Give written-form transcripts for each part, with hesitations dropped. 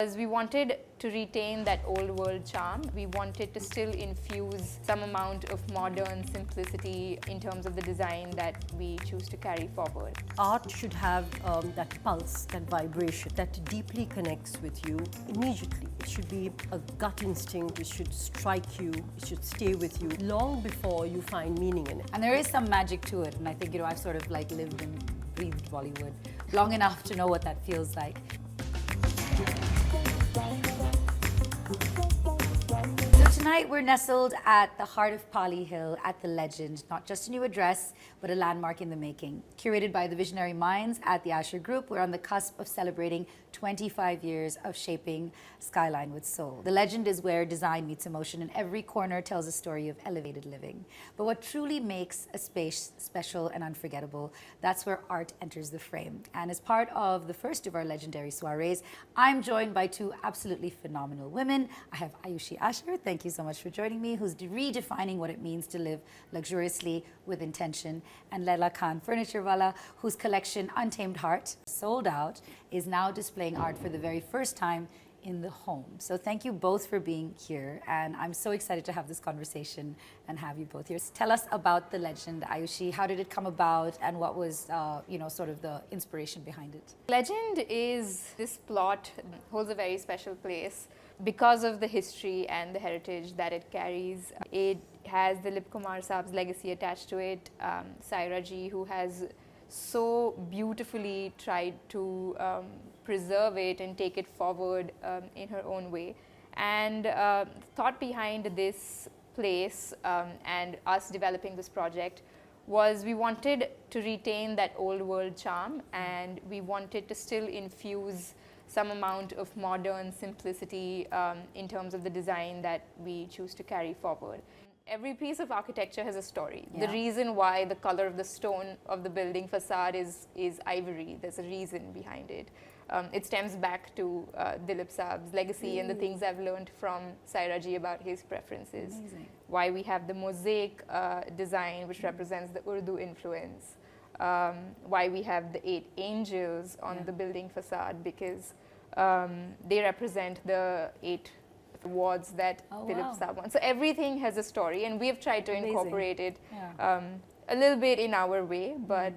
As we wanted to retain that old world charm, we wanted to still infuse some amount of modern simplicity in terms of the design that we choose to carry forward. Art should have that pulse, that vibration that deeply connects with you immediately. It should be a gut instinct, it should strike you, it should stay with you long before you find meaning in it. And there is some magic to it, and I think, I've sort of like lived and breathed Bollywood long enough to know what that feels like. So tonight we're nestled at the heart of Pali Hill at the Legend, not just a new address, but a landmark in the making. Curated by the visionary minds at the Ashar Group, we're on the cusp of celebrating 25 years of shaping skyline with soul. The Legend is where design meets emotion, and every corner tells a story of elevated living. But what truly makes a space special and unforgettable, that's where art enters the frame. And as part of the first of our legendary soirees, I'm joined by two absolutely phenomenal women. I have Ayushi Ashar, thank you so much for joining me, who's redefining what it means to live luxuriously with intention, and Laila Khan Furniturewala, whose collection Untamed Heart, sold out, is now displaying art for the very first time in the home. So thank you both for being here, and I'm so excited to have this conversation and have you both here. Tell us about the Legend, Ayushi. How did it come about, and what was, sort of the inspiration behind it? Legend is this plot holds a very special place because of the history and the heritage that it carries. It has the Dilip Kumar Saab's legacy attached to it. Saira ji, who has so beautifully tried to preserve it and take it forward in her own way. And the thought behind this place and us developing this project was we wanted to retain that old world charm, and we wanted to still infuse some amount of modern simplicity in terms of the design that we choose to carry forward. Every piece of architecture has a story. Yeah. The reason why the color of the stone of the building facade is ivory, there's a reason behind it. It stems back to Dilip Saab's legacy and the things I've learned from Saira ji about his preferences. Amazing. Why we have the mosaic design, which represents the Urdu influence. Why we have the 8 angels on the building facade, because they represent the 8 awards that Dilip Saab won. So everything has a story, and we have tried to incorporate it a little bit in our way, but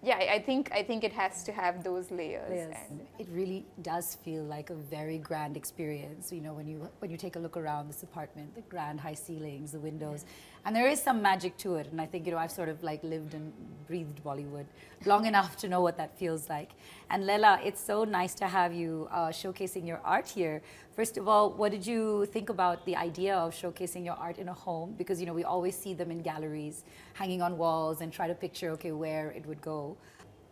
I think it has to have those layers. And it really does feel like a very grand experience, when you take a look around this apartment, the grand high ceilings, the windows, and there is some magic to it. And I think, I've sort of like lived and breathed Bollywood long enough to know what that feels like. And Laila, it's so nice to have you showcasing your art here. First of all, what did you think about the idea of showcasing your art in a home? Because, we always see them in galleries, hanging on walls, and try to picture, where it would go.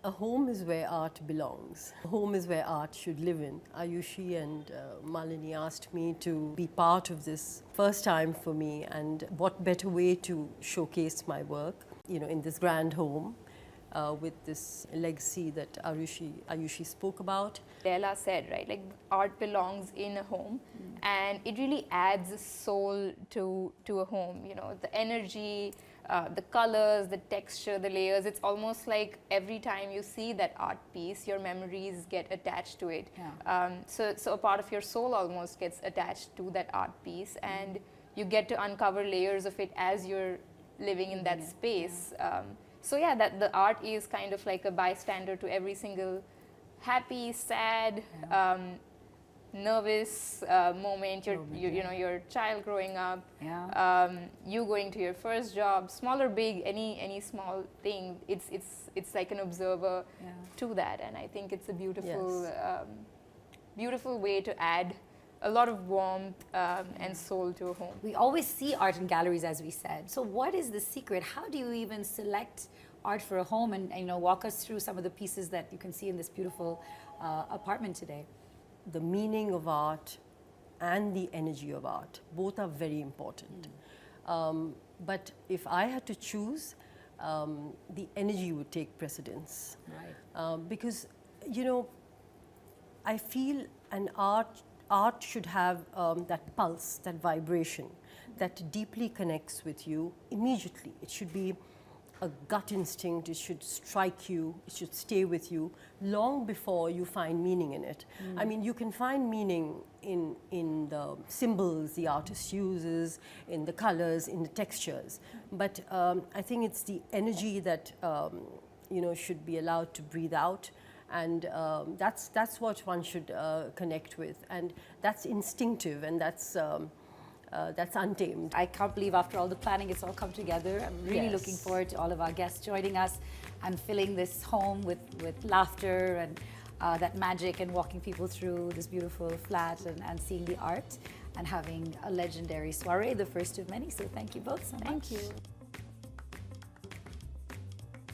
A home is where art belongs. A home is where art should live in. Ayushi and Malini asked me to be part of this first time for me, and what better way to showcase my work, in this grand home with this legacy that Ayushi spoke about. Laila said, right, like art belongs in a home, and it really adds soul to a home. The energy, the colors, the texture, the layers. It's almost like every time you see that art piece, your memories get attached to it. Yeah. So a part of your soul almost gets attached to that art piece, and you get to uncover layers of it as you're living in that space. That the art is kind of like a bystander to every single happy, sad, nervous moment. Your child growing up, you going to your first job, small or big, any small thing. It's like an observer to that, and I think it's a beautiful, beautiful way to add a lot of warmth and soul to a home. We always see art in galleries, as we said. So what is the secret? How do you even select art for a home? And walk us through some of the pieces that you can see in this beautiful apartment today. The meaning of art and the energy of art, both are very important. But if I had to choose, the energy would take precedence. Right. Because, I feel an art should have that pulse, that vibration that deeply connects with you immediately. It should be a gut instinct. It should strike you. It should stay with you long before you find meaning in it. I mean, you can find meaning in the symbols the artist uses, in the colors, in the textures. But I think it's the energy that should be allowed to breathe out. And that's what one should connect with, and that's instinctive, and that's untamed. I can't believe after all the planning it's all come together. I'm really Yes. looking forward to all of our guests joining us and filling this home with laughter and that magic, and walking people through this beautiful flat and seeing the art and having a legendary soiree, the first of many. So thank you both so much. Thank you.